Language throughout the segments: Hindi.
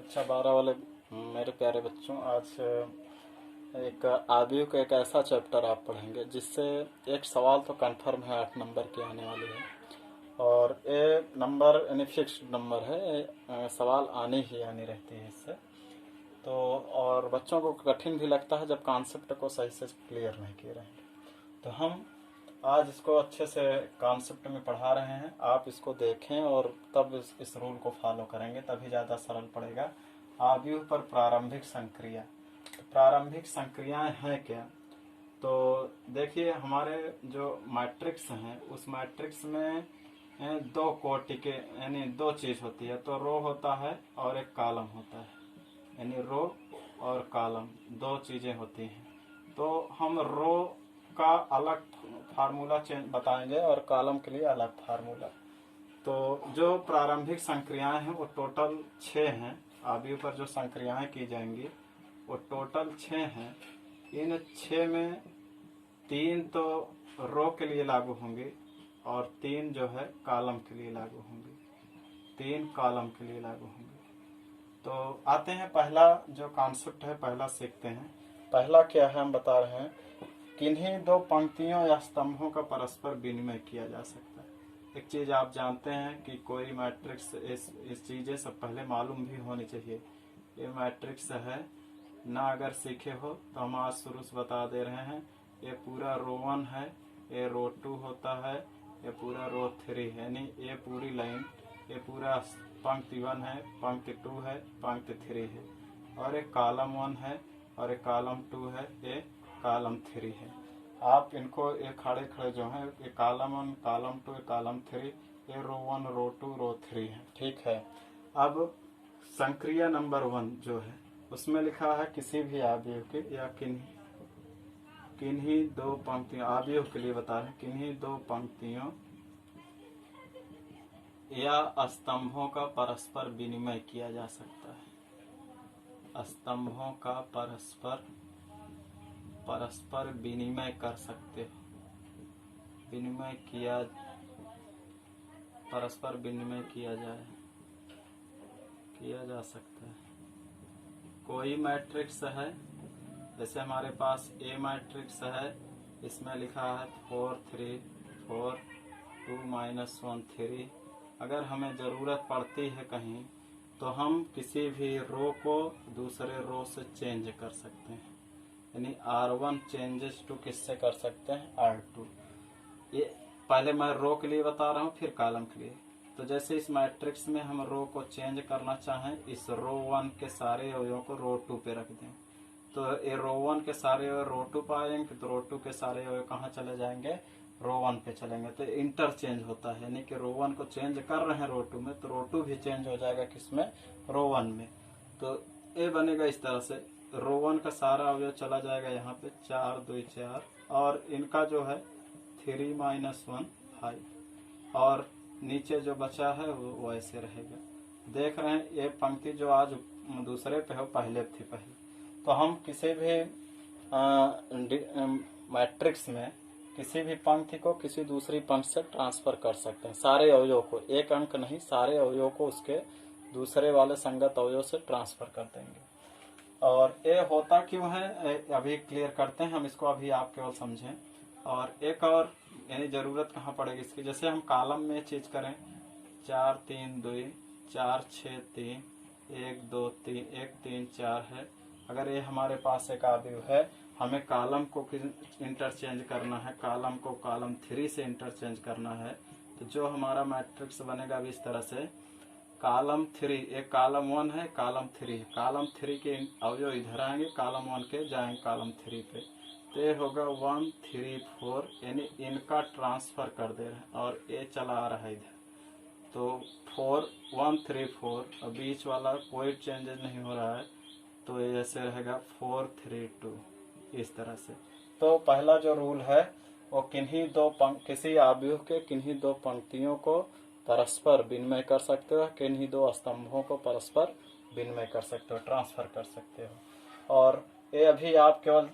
कक्षा 12 वाले मेरे प्यारे बच्चों, आज एक आदियों का एक ऐसा चैप्टर आप पढ़ेंगे जिससे एक सवाल तो कंफर्म है 8 नंबर की आने वाली है। और ये नंबर यानी फिक्स्ड नंबर है, सवाल आनी ही आनी रहती है इससे। तो और बच्चों को कठिन भी लगता है जब कॉन्सेप्ट को सही से क्लियर नहीं किए रहेंगे। तो हम आज इसको अच्छे से कॉन्सेप्ट में पढ़ा रहे हैं, आप इसको देखें और तब इस रूल को फॉलो करेंगे, तभी ज़्यादा सरल पड़ेगा। आव्यूह पर प्रारंभिक संक्रिया। तो प्रारंभिक संक्रियाएं हैं क्या? तो देखिए, हमारे जो मैट्रिक्स हैं उस मैट्रिक्स में दो कोटि के यानी दो चीज़ होती है। तो रो होता है और एक कॉलम होता है, यानी रो और कॉलम दो चीज़ें होती हैं। तो हम रो का अलग फार्मूला बताएंगे और कॉलम के लिए अलग फार्मूला। तो जो प्रारंभिक संक्रियाएं हैं वो टोटल 6 हैं। आव्यूह पर जो संक्रियाएं की जाएंगी वो टोटल 6 हैं। इन 6 में 3 तो रो के लिए लागू होंगी और 3 जो है कॉलम के लिए लागू होंगी। 3 कॉलम के लिए लागू होंगी। तो आते हैं, पहला जो कॉन्सेप्ट है पहला सीखते हैं। पहला क्या है हम बता रहे हैं, किन्हीं दो पंक्तियों या स्तंभों का परस्पर विनिमय किया जा सकता है। एक चीज आप जानते हैं कि कोई मैट्रिक्स, इस चीजें सब पहले मालूम भी होनी चाहिए। ये मैट्रिक्स है ना, अगर सीखे हो तो हम आज शुरू से बता दे रहे हैं। ये पूरा रो 1 है, ये रो 2 होता है, ये पूरा रो 3 है, यानी ये पूरी लाइन, ये पूरा पंक्ति 1 है, पंक्ति 2 है, पंक्ति 3 है, और एक कॉलम 1 है और एक कॉलम 2 है, ये कॉलम 3 है। आप इनको ये खड़े खड़े जो है, ये कॉलम 1, कॉलम 2, कॉलम 3, ये रो 1, रो 2, रो 3 है। ठीक है। अब संक्रिया नंबर 1 जो है उसमें लिखा है किसी भी आव्यूह के या किन्हीं दो पंक्तियों, आव्यूह के लिए बता रहे हैं, किन्हीं दो पंक्तियों या स्तंभों का परस्पर विनिमय किया जा सकता है। स्तंभों का परस्पर विनिमय कर सकते हो, परस्पर विनिमय किया जा सकता है। कोई मैट्रिक्स है, जैसे हमारे पास ए मैट्रिक्स है, इसमें लिखा है 4 3 4 2 -1 3। अगर हमें ज़रूरत पड़ती है कहीं तो हम किसी भी रो को दूसरे रो से चेंज कर सकते हैं, यानी R1 चेंजेस टू किससे कर सकते हैं, R2। ये पहले मैं रो के लिए बता रहा हूँ, फिर कॉलम के लिए। तो जैसे इस मैट्रिक्स में हम रो को चेंज करना चाहें, इस रो 1 के सारे अवयवों को रो 2 पे रख दें, तो ये रो 1 के सारे अवयव रो 2 पे आएंगे, तो रो 2 के सारे अवयव कहाँ चले जाएंगे, रो 1 पे चलेंगे। तो इंटरचेंज होता है, यानी कि रो 1 को चेंज कर रहे हैं रो 2 में, तो रो 2 भी चेंज हो जाएगा किसमें, रो 1 में। तो ये बनेगा इस तरह से, रो 1 का सारा अवयव चला जाएगा यहाँ पे 4 2 4, और इनका जो है 3 -1 5, और नीचे जो बचा है वो वैसे रहेगा। देख रहे हैं, ये पंक्ति जो आज दूसरे पे हो, पहले थी पहले। तो हम किसी भी मैट्रिक्स में किसी भी पंक्ति को किसी दूसरी पंक्ति से ट्रांसफर कर सकते हैं, सारे अवयवों को, एक अंक नहीं, सारे अवयवों को उसके दूसरे वाले संगत अवयव से ट्रांसफर कर देंगे। और ये होता क्यों है अभी क्लियर करते हैं हम इसको, अभी आप केवल समझें। और एक और यानी जरूरत कहाँ पड़ेगी इसकी, जैसे हम कॉलम में चीज करें 4 3 2 4 6 3 1 2 3 1 3 4 है। अगर ये हमारे पास एक आव्यूह है, हमें कॉलम को इंटरचेंज करना है, कॉलम को कॉलम 3 से इंटरचेंज करना है, तो जो हमारा मैट्रिक्स बनेगा अभी इस तरह से, कॉलम 3, एक कॉलम 1 है, कॉलम 3 है, कॉलम 3 के अवयव इधर आएंगे, कॉलम 1 के जाएंगे कॉलम 3 पे, तो ये होगा 1 3 4, यानी इनका ट्रांसफर कर दे रहे हैं और ये चला आ रहा है इधर, तो 4 1 3 4, और बीच वाला कोई चेंजेस नहीं हो रहा है, तो ये जैसे रहेगा 4 3 2, इस तरह से। तो पहला जो रूल है वो किसी आव्यूह के किन्हीं दो पंक्तियों को परस्पर विनिमय कर सकते हो, किन्हीं दो स्तंभों को परस्पर विनिमय कर सकते हो, ट्रांसफर कर सकते हो। और ये अभी आप केवल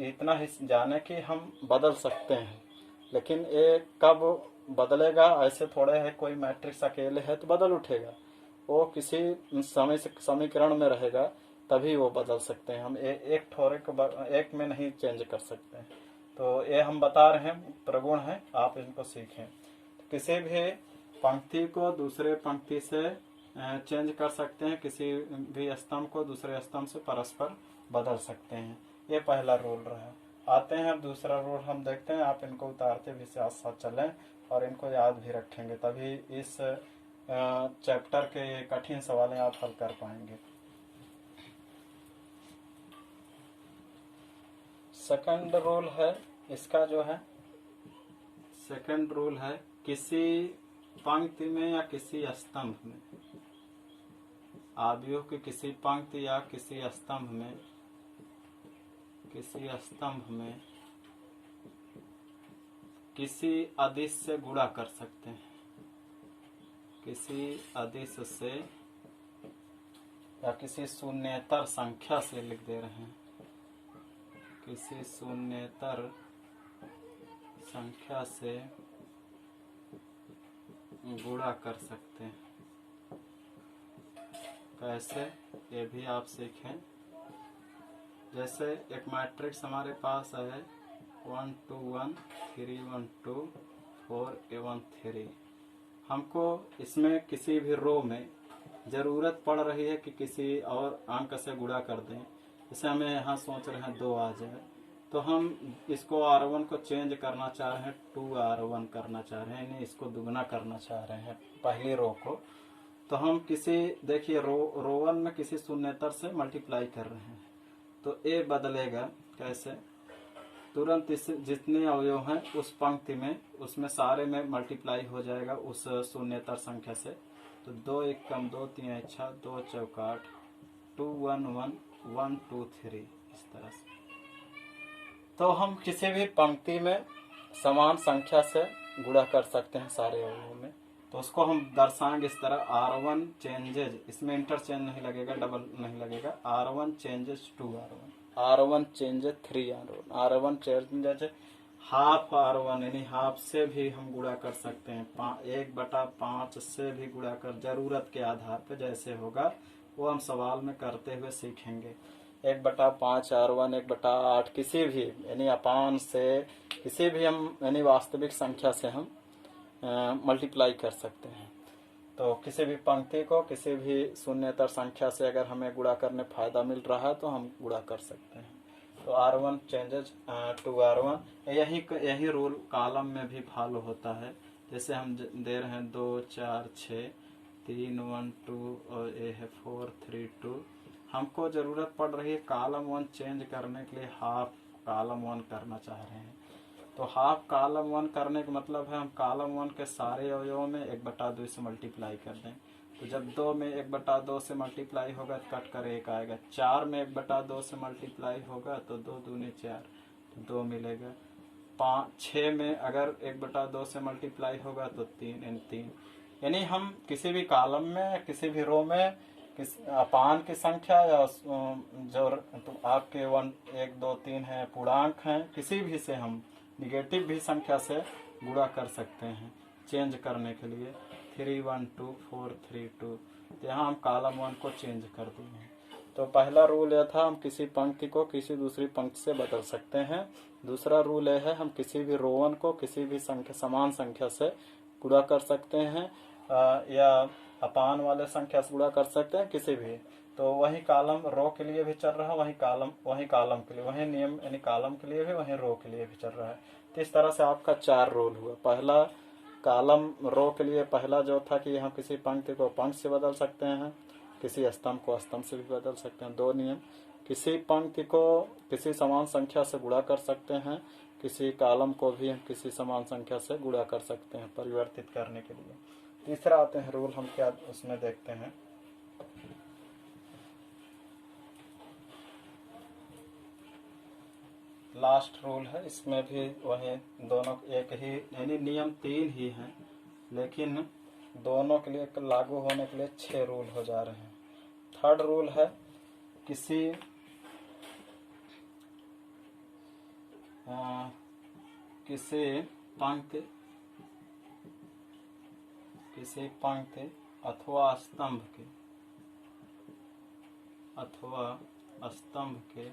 इतना ही जाने कि हम बदल सकते हैं, लेकिन ये कब बदलेगा, ऐसे थोड़े है कोई मैट्रिक्स अकेले है तो बदल उठेगा, वो किसी समय से समीकरण में रहेगा तभी वो बदल सकते हैं। हम एक ठोरे को एक में नहीं चेंज कर सकते हैं। तो ये हम बता रहे हैं प्रगुण है, आप इनको सीखें। किसी भी पंक्ति को दूसरे पंक्ति से चेंज कर सकते हैं, किसी भी स्तंभ को दूसरे स्तंभ से परस्पर बदल सकते हैं। ये पहला रूल रहा। आते हैं दूसरा रूल हम देखते हैं, आप इनको उतारते भी साथ साथ चलें और इनको याद भी रखेंगे, तभी इस चैप्टर के कठिन सवालें आप हल कर पाएंगे। सेकंड रूल है इसका जो है, सेकंड रूल है किसी पंक्ति में या किसी स्तंभ में, आव्यूह की किसी पंक्ति या किसी स्तंभ में किसी अदिश से गुणा कर सकते हैं, किसी अदिश से या किसी शून्येतर संख्या से लिख दे रहे हैं, किसी शून्येतर संख्या से गुणा कर सकते हैं। कैसे, ये भी आप सीखें। जैसे एक मैट्रिक्स हमारे पास है 1 2 1 3 1 2 4 1 3। हमको इसमें किसी भी रो में ज़रूरत पड़ रही है कि किसी और अंक से गुणा कर दें। जैसे हमें यहाँ सोच रहे हैं 2 आ जाए, तो हम इसको R1 को चेंज करना चाह रहे हैं, 2R1 करना चाह रहे हैं, यानी इसको दुगना करना चाह रहे हैं पहली रो को। तो हम किसी, देखिए रो 1 में किसी शून्येतर से मल्टीप्लाई कर रहे हैं, तो ए बदलेगा कैसे, तुरंत इस जितने अवयव हैं उस पंक्ति में उसमें सारे में मल्टीप्लाई हो जाएगा उस शून्येतर संख्या से। तो 2 1 कम 2 3 अच्छा 2 चौका 8 2 1 1 1 2 3 इस तरह से। तो हम किसी भी पंक्ति में समान संख्या से गुणा कर सकते हैं सारे अवयवों में। तो उसको हम दर्शाएंगे इस तरह, R1 चेंजेज, इसमें इंटरचेंज नहीं लगेगा, डबल नहीं लगेगा, R1 changes 2R1, R1 changes 3R1, R1 changes half R1, यानी हाफ से भी हम गुणा कर सकते हैं, 1/5 से भी गुणा कर, जरूरत के आधार पर जैसे होगा वो हम सवाल में करते हुए सीखेंगे। 1/5 R1, 1/8 किसी भी, यानी अपान से किसी भी हम यानी वास्तविक संख्या से हम मल्टीप्लाई कर सकते हैं। तो किसी भी पंक्ति को किसी भी शून्येतर संख्या से अगर हमें गुणा करने फायदा मिल रहा है तो हम गुणा कर सकते हैं। तो R1 चेंजेज 2R1, यही रूल कॉलम में भी फॉलो होता है। जैसे हम दे रहे हैं 2 4 6 3 1 2 और ये है 4 3 2। हमको जरूरत पड़ रही है कॉलम 1 चेंज करने के लिए, हाफ कॉलम 1 करना चाह रहे हैं। तो हाफ कॉलम 1 करने का मतलब है हम कॉलम 1 के सारे अवयवों में 1/2 से मल्टीप्लाई कर दें। तो जब 2 में 1/2 से मल्टीप्लाई होगा तो कट कर 1 आएगा, 4 में 1/2 से मल्टीप्लाई होगा तो 2 दूनी 4, तो 2 मिलेगा, 6 में अगर 1/2 से मल्टीप्लाई होगा तो 3, यानी हम किसी भी कॉलम में किसी भी रो में अपान की संख्या या जो तो आपके 1 2 3 है पूर्णांक हैं, किसी भी से हम निगेटिव भी संख्या से गुणा कर सकते हैं चेंज करने के लिए। 3 1 2 4 3 2, तो यहाँ हम कॉलम 1 को चेंज कर दिए हैं। तो पहला रूल यह था हम किसी पंक्ति को किसी दूसरी पंक्ति से बदल सकते हैं। दूसरा रूल यह है हम किसी भी रो 1 को किसी भी संख्या समान संख्या से गुणा कर सकते हैं, या अपान वाले संख्या से गुणा कर सकते हैं किसी भी। तो वही कॉलम रो के लिए भी चल रहा है, वही कॉलम के लिए, वही नियम यानी कॉलम के लिए भी वही रो के लिए भी चल रहा है। तो इस तरह से आपका 4 रूल हुआ। पहला कॉलम रो के लिए पहला जो था कि हम किसी पंक्ति को पंक्ति से बदल सकते हैं, किसी स्तंभ को स्तंभ से भी बदल सकते हैं। 2 नियम, किसी पंक्ति को किसी समान संख्या से गुणा कर सकते हैं, किसी कॉलम को भी हम किसी समान संख्या से गुणा कर सकते हैं परिवर्तित करने के लिए। तीसरा आते हैं रूल, हम क्या उसमें देखते हैं। लास्ट रूल है, इसमें भी वही दोनों एक ही, यानी नियम 3 ही हैं, लेकिन दोनों के लिए लागू होने के लिए 6 रूल हो जा रहे हैं। थर्ड रूल है किसी पंक्ति अथवा स्तंभ के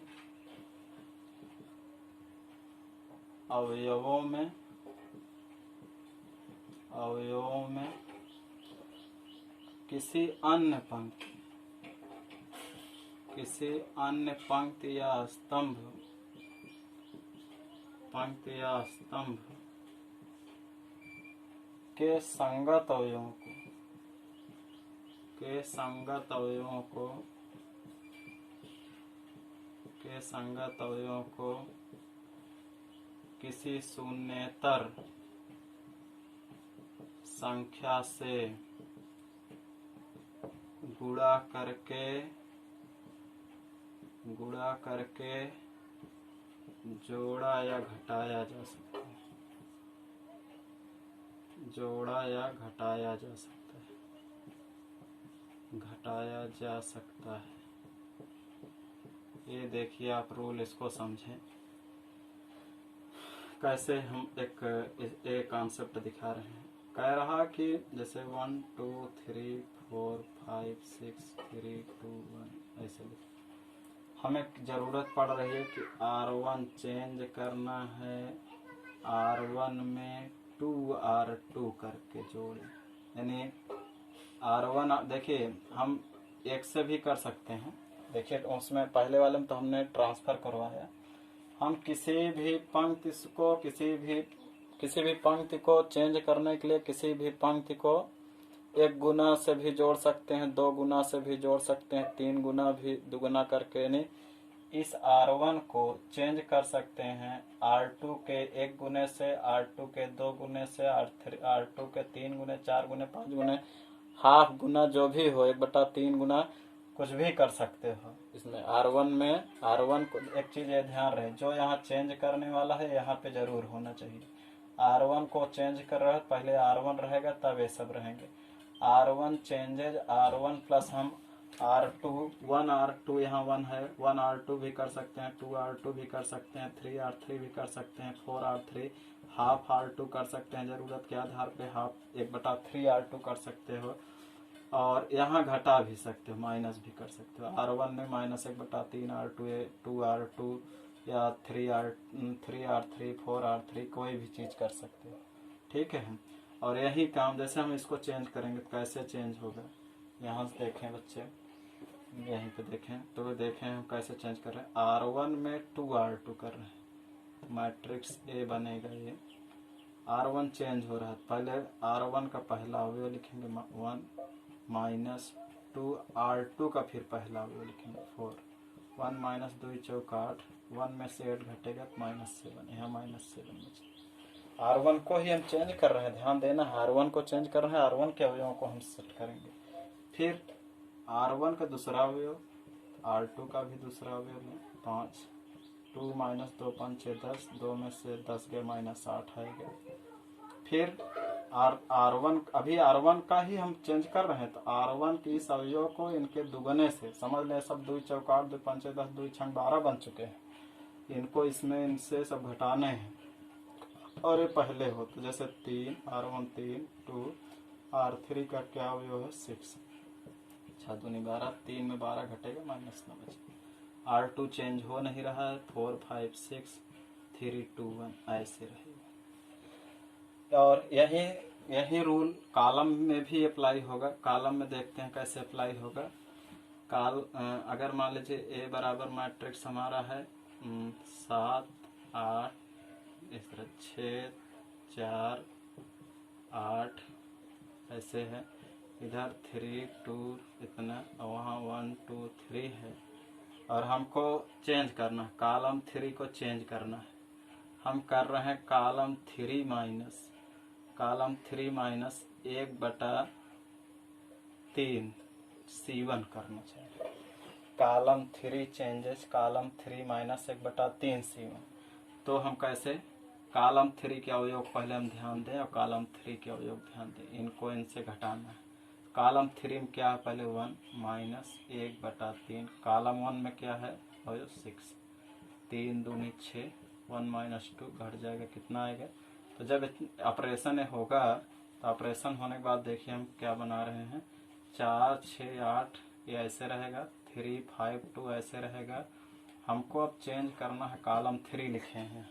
अवयवों में किसी अन्य पंक्ति या स्तंभ के संगत अवयवों को किसी शून्येतर संख्या से गुणा करके जोड़ा या घटाया जा सकता है। ये देखिए आप रूल, इसको समझें कैसे हम एक कॉन्सेप्ट दिखा रहे हैं। कह रहा कि जैसे 1 2 3 4 5 6 3 2 1 ऐसे लिख, हमें जरूरत पड़ रही है कि R1 चेंज करना है, R1 में 2R2 करके जोड़े, यानी R1 देखिए हम एक से भी कर सकते हैं। देखिए उसमें पहले वाले में तो हमने ट्रांसफर करवाया, हम किसी भी पंक्ति को चेंज करने के लिए किसी भी पंक्ति को 1 गुना से भी जोड़ सकते हैं, 2 गुना से भी जोड़ सकते हैं, 3 गुना भी दुगुना करके, यानी इस R1 को चेंज कर सकते हैं R2 के 1 गुने से, R2 के 2 गुने से, R2 के 3 गुने, 4 गुने, 5 गुने, हाफ गुना, जो भी हो 1/3 गुना, कुछ भी कर सकते हो। इसमें R1 को एक चीज ये ध्यान रहे, जो यहाँ चेंज करने वाला है यहाँ पे जरूर होना चाहिए। R1 को चेंज कर रहे हैं, पहले R1 रहेगा तब ये सब रहेंगे। R1 चेंजेज R1 प्लस हम R2, 1R2 यहाँ 1 है, 1R2 भी कर सकते हैं, 2R2 भी कर सकते हैं, 3R3 भी कर सकते हैं, 4R3, हाफ R2 कर सकते हैं, जरूरत के आधार पे हाफ 1/3R2 कर सकते हो, और यहाँ घटा भी सकते हो, माइनस भी कर सकते हो। R1 में -1/3R2, 2R2 या 3R3, 4R3 कोई भी चीज कर सकते हो, ठीक है। और यही काम जैसे हम इसको चेंज करेंगे तो कैसे चेंज होगा, यहाँ से देखें बच्चे, यहीं पे देखें तो देखें हम कैसे चेंज कर रहे हैं। R1 में 2R2 कर रहे हैं, मैट्रिक्स A बनेगा ये। R1 चेंज हो रहा है, पहले R1 का पहला अवयव लिखेंगे 1 -2 R2 का फिर पहला अवयव लिखेंगे 4, 1 - 2 चौका 8, 1 में से 8 घटेगा -7, यहाँ -7 बचे। R1 को ही हम चेंज कर रहे हैं, ध्यान देना, R1 को चेंज कर रहे हैं, R1 के अवयवों को हम सेट करेंगे। फिर R1 का दूसरा अवयव, R2 का भी दूसरा अवयव लें, 5, 2 - 2 5 6 10, 2 में से 10 गए -8 आएगा। फिर R1 अभी R1 का ही हम चेंज कर रहे हैं, तो R1 के इस अवयव को इनके दुगने से, समझ लें सब 2 चौका 8, 2 5 10, 2 6 12 बन चुके हैं, इनको इसमें इनसे सब घटाने हैं। और ये पहले हो तो जैसे 3 R1 3 2, R3 का क्या अवयव है 6, 6 दूनी 12, 3 में 12 घटेगा -9 बचे। R2 चेंज हो नहीं रहा है, 4 5 6 3 2 1 ऐसे रहेगा। और यही रूल कॉलम में भी अप्लाई होगा। कॉलम में देखते हैं कैसे अप्लाई होगा। अगर मान लीजिए A बराबर मैट्रिक्स हमारा है 7 8 इस तरह 6 4 8 ऐसे है, इधर 3 2 इतना, और वहाँ 1 2 3 है, और हमको चेंज करना, कॉलम 3 को चेंज करना है। हम कर रहे हैं कॉलम 3 माइनस 1/3 C1 करना चाहिए। Column 3 changes, column 3 minus 1/3 C1। तो हम कैसे, कॉलम 3 के अवयव पहले हम ध्यान दें और कॉलम 3 के अवयव ध्यान दें, इनको इनसे घटाना है। कॉलम 3 में क्या है, पहले 1 माइनस 1/3, कॉलम 1 में क्या है अवयव 6, 3 दूनी 6, 1 - 2 घट जाएगा, कितना आएगा। तो जब ऑपरेशन होगा तो ऑपरेशन होने के बाद देखिए हम क्या बना रहे हैं, 4 6 8 ये ऐसे रहेगा, 3 5 2 ऐसे रहेगा। हमको अब चेंज करना है, कॉलम 3 लिखे हैं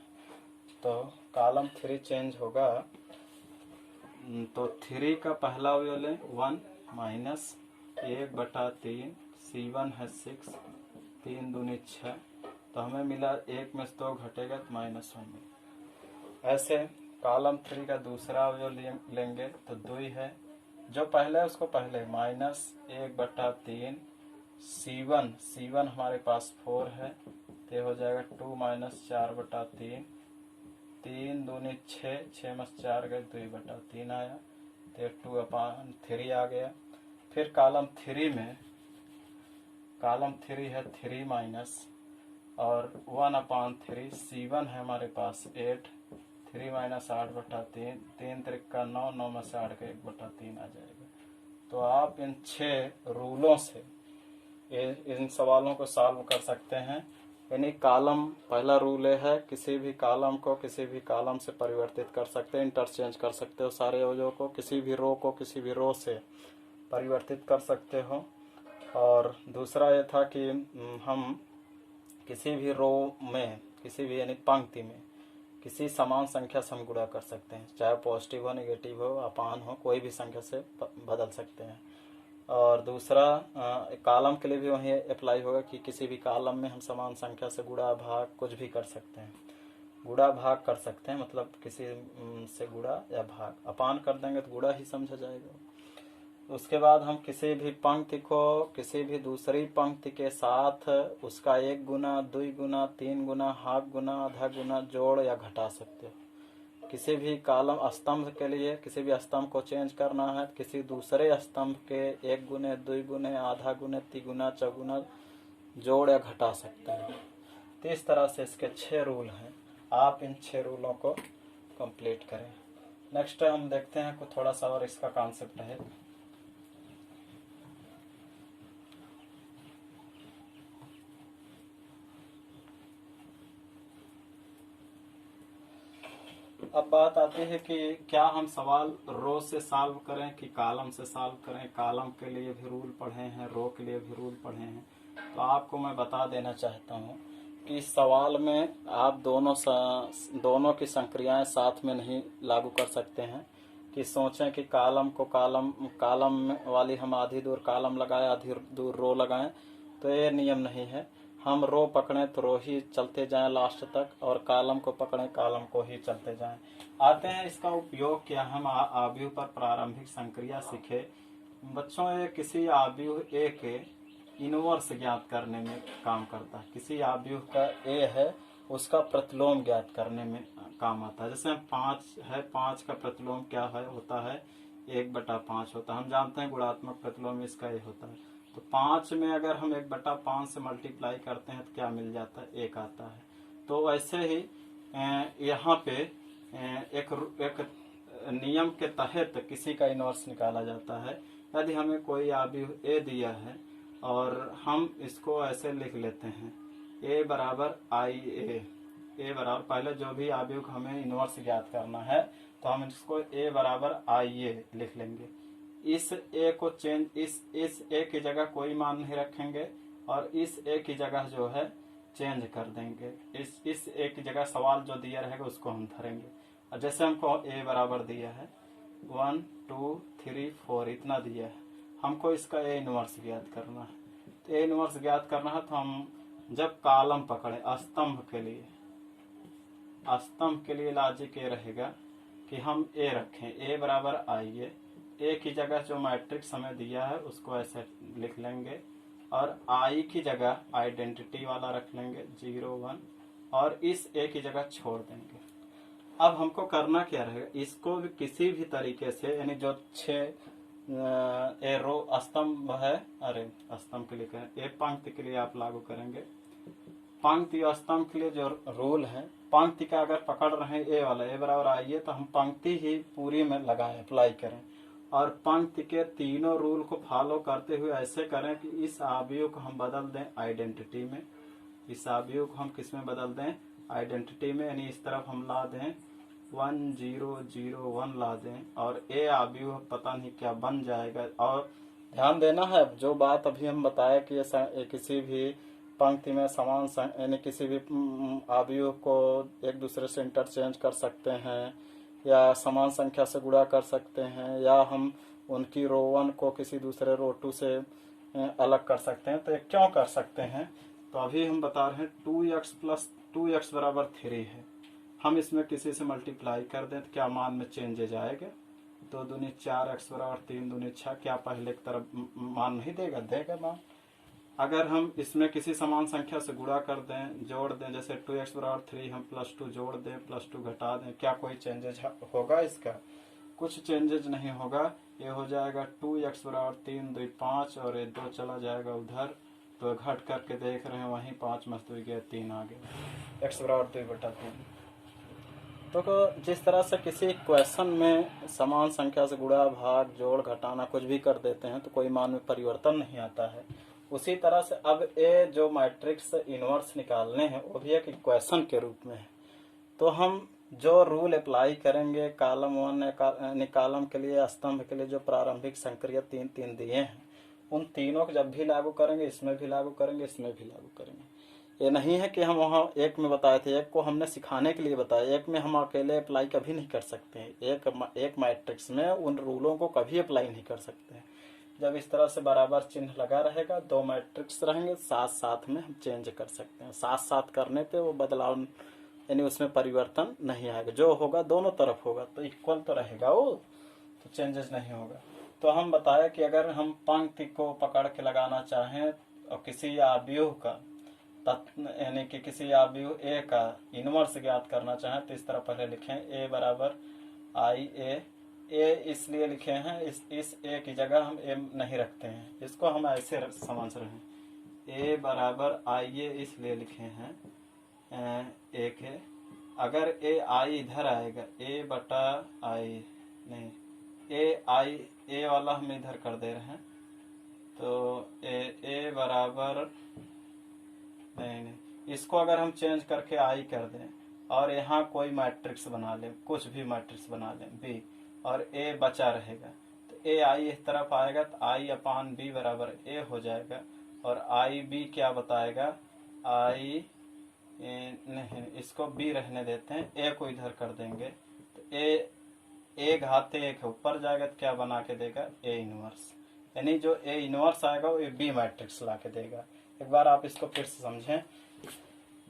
तो कॉलम 3 चेंज होगा। तो 3 का पहला अवयव लें 1 माइनस 1/3, C1 है 6, 3 दूनी 6, तो हमें मिला 1 में से 2 घटेगा तो -1। ऐसे कॉलम 3 का दूसरा अवयव लेंगे तो 2 है, जो पहले है उसको पहले -1/3, C1 हमारे पास 4 है तो हो जाएगा 2 - 4/3, 3 दूनी 6, 6 में 4 गए 2/3 आया तो 2/3 आ गया। फिर कॉलम 3 है 3 माइनस और 1/3, C1 है हमारे पास 8, 3 - 8/3, 3 त्रिका 9, 9 में से 8 का 1/3 आ जाएगा। तो आप इन 6 रूलों से इन सवालों को सॉल्व कर सकते हैं। यानी कॉलम, पहला रूल है किसी भी कॉलम को किसी भी कॉलम से परिवर्तित कर सकते हैं, इंटरचेंज कर सकते हो सारे अवयवों को, किसी भी रो को किसी भी रो से परिवर्तित कर सकते हो। और दूसरा ये था कि हम किसी भी रो में, किसी भी यानी पंक्ति में किसी समान संख्या से हम गुणा कर सकते हैं, चाहे पॉजिटिव हो, नेगेटिव हो, अपान हो, कोई भी संख्या से बदल सकते हैं। और दूसरा कॉलम के लिए भी वही अप्लाई होगा कि किसी भी कॉलम में हम समान संख्या से गुणा भाग कुछ भी कर सकते हैं, गुणा भाग कर सकते हैं, मतलब किसी से गुणा या भाग, अपान कर देंगे तो गुणा ही समझा जाएगा। उसके बाद हम किसी भी पंक्ति को किसी भी दूसरी पंक्ति के साथ उसका 1 गुना, 2 गुना, 3 गुना, हाफ गुना, आधा गुना जोड़ या घटा सकते हो। किसी भी कॉलम स्तंभ के लिए किसी भी स्तंभ को चेंज करना है, किसी दूसरे स्तंभ के 1 गुने, 2 गुने, आधा गुने, 3 गुना, 4 गुना जोड़ या घटा सकते हैं। तो इस तरह से इसके 6 रूल हैं, आप इन 6 रूलों को कंप्लीट करें। नेक्स्ट हम देखते हैं कुछ थोड़ा सा और इसका कॉन्सेप्ट है। अब बात आती है कि क्या हम सवाल रो से सॉल्व करें कि कॉलम से सॉल्व करें। कॉलम के लिए भी रूल पढ़े हैं, रो के लिए भी रूल पढ़े हैं। तो आपको मैं बता देना चाहता हूँ कि इस सवाल में आप दोनों की संक्रियाएं साथ में नहीं लागू कर सकते हैं कि सोचें कि कॉलम वाली हम आधी दूर कॉलम लगाएं, आधी दूर रो लगाएं, तो ये नियम नहीं है। हम रो पकड़ें तो रो ही चलते जाएं लास्ट तक, और कॉलम को पकड़ें कॉलम को ही चलते जाएं। आते हैं इसका उपयोग क्या, हम आव्यूह पर प्रारंभिक संक्रिया सीखे। बच्चों, ये किसी आव्यूह ए के इनवर्स ज्ञात करने में काम करता है। किसी आव्यूह का ए है उसका प्रतिलोम ज्ञात करने में काम आता है। जैसे 5 है, 5 का प्रतिलोम क्या है, होता है 1/5 होता है। हम जानते हैं गुणात्मक प्रतिलोम इसका ये होता है। तो 5 में अगर हम 1/5 से मल्टीप्लाई करते हैं तो क्या मिल जाता है, 1 आता है। तो ऐसे ही यहाँ पे एक नियम के तहत किसी का इनवर्स निकाला जाता है। यदि हमें कोई आव्यूह ए दिया है और हम इसको ऐसे लिख लेते हैं ए बराबर IA, ए बराबर, पहले जो भी आव्यूह हमें इनवर्स ज्ञात करना है तो हम इसको ए बराबर IA लिख लेंगे। इस ए को चेंज, इस ए की जगह कोई मान नहीं रखेंगे और इस ए की जगह जो है चेंज कर देंगे। इस ए की जगह सवाल जो दिया रहेगा उसको हम धरेंगे। और जैसे हमको ए बराबर दिया है 1 2 3 4 इतना दिया है, हमको इसका ए इनवर्स ज्ञात करना है। तो ए इनवर्स ज्ञात करना है तो हम जब कॉलम पकड़े स्तंभ के लिए लॉजिक ये रहेगा कि हम ए रखें, ए बराबर IA। ए की जगह जो मैट्रिक्स हमें दिया है उसको ऐसे लिख लेंगे और आई की जगह आइडेंटिटी वाला रख लेंगे 0 1 और इस ए की जगह छोड़ देंगे। अब हमको करना क्या रहेगा, इसको भी किसी भी तरीके से, यानी जो 6 ए रो स्तंभ है, अरे स्तंभ के लिए करें, ए पंक्ति के लिए आप लागू करेंगे। पंक्ति और स्तंभ के लिए जो रूल है, पंक्ति का अगर पकड़ रहे हैं ए वाला ए बराबर IA तो हम पंक्ति ही पूरी में लगाएं, अप्लाई करें और पंक्ति के तीनों रूल को फॉलो करते हुए ऐसे करें कि इस आव्यूह को हम बदल दें आइडेंटिटी में। इस आव्यूह को हम किस में बदल दें, आइडेंटिटी में, यानी इस तरफ हम ला दें 1 0 0 1 ला दें और ए आव्यूह पता नहीं क्या बन जाएगा। और ध्यान देना है। जो बात अभी हम बताए कि ये किसी भी पंक्ति में समान यानी किसी भी अवयव को एक दूसरे से इंटरचेंज कर सकते हैं, या समान संख्या से गुणा कर सकते हैं, या हम उनकी रो 1 को किसी दूसरे रो 2 से अलग कर सकते हैं। तो ये क्यों कर सकते हैं, तो अभी हम बता रहे हैं 2x प्लस 2x बराबर 3 है। हम इसमें किसी से मल्टीप्लाई कर दें तो क्या मान में चेंजेज आएगा। 2 दूनी 4x बराबर 3 दूनी 6, क्या पहले की तरफ मान नहीं देगा, देगा मान। अगर हम इसमें किसी समान संख्या से गुणा कर दें, जोड़ दें, जैसे 2x बराबर 3 हम +2 जोड़ दें, +2 घटा दें, क्या कोई चेंजेज होगा इसका, कुछ चेंजेज नहीं होगा। ये हो जाएगा 2x बराबर 3 2 5 और ये 2 चला जाएगा उधर, तो घट करके देख रहे हैं वहीं 5 में 2 गया 3 आ गया, x बराबर 2/3। तो जिस तरह से किसी क्वेश्चन में समान संख्या से गुणा भाग जोड़ घटाना कुछ भी कर देते हैं तो कोई मान में परिवर्तन नहीं आता है, उसी तरह से अब ये जो मैट्रिक्स इनवर्स निकालने हैं वो भी एक इक्वेशन के रूप में है। तो हम जो रूल अप्लाई करेंगे कॉलम 1 कॉलम के लिए, स्तंभ के लिए जो प्रारंभिक संक्रिया 3 दिए हैं, उन तीनों को जब भी लागू करेंगे इसमें भी लागू करेंगे, इसमें भी लागू करेंगे। ये नहीं है कि हम वहाँ एक में बताए थे, एक को हमने सिखाने के लिए बताया, एक में हम अकेले अप्लाई कभी नहीं कर सकते हैं। एक मैट्रिक्स में उन रूलों को कभी अप्लाई नहीं कर सकते हैं। जब इस तरह से बराबर चिन्ह लगा रहेगा, 2 मैट्रिक्स रहेंगे, साथ साथ में हम चेंज कर सकते हैं। साथ साथ करने पे वो बदलाव यानी उसमें परिवर्तन नहीं आएगा, जो होगा दोनों तरफ होगा तो इक्वल तो रहेगा वो, तो चेंजेस नहीं होगा। तो हम बताया कि अगर हम पंक्ति को पकड़ के लगाना चाहें और किसी अवयव का यानी कि किसी अवयव ए का इनवर्स ज्ञात करना चाहें तो इस तरह पहले लिखें a बराबर आई ए इसलिए लिखे हैं, इस ए की जगह हम ए नहीं रखते हैं, इसको हम ऐसे समझ रहे हैं, a बराबर आई ए इसलिए लिखे हैं ए के। अगर ए आई इधर आएगा, a बटा आई नहीं, ए वाला हम इधर कर दे रहे हैं, तो ए बराबर नहीं, इसको अगर हम चेंज करके आई कर दें और यहाँ कोई मैट्रिक्स बना लें, कुछ भी मैट्रिक्स बना लें बी, और ए बचा रहेगा, तो ए आई इस तरफ आएगा तो आई अपान बी बराबर ए हो जाएगा। और आई बी क्या बताएगा, आई नहीं, इसको बी रहने देते हैं, ए को इधर कर देंगे तो ए घाते एक ऊपर जाएगा तो क्या बना के देगा, ए इनवर्स। यानी जो ए इनवर्स आएगा वो बी मैट्रिक्स ला के देगा। एक बार आप इसको फिर से समझें,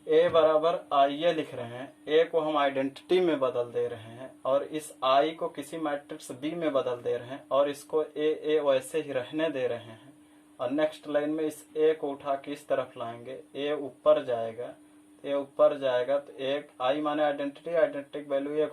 ए बराबर आई ए लिख रहे हैं, ए को हम आइडेंटिटी में बदल दे रहे हैं और इस आई को किसी मैट्रिक्स बी में बदल दे रहे हैं और इसको ए वैसे ही रहने दे रहे हैं। और नेक्स्ट लाइन में इस ए को उठा के इस तरफ लाएंगे, ए ऊपर जाएगा तो एक आई माने आइडेंटिटी वैल्यू 1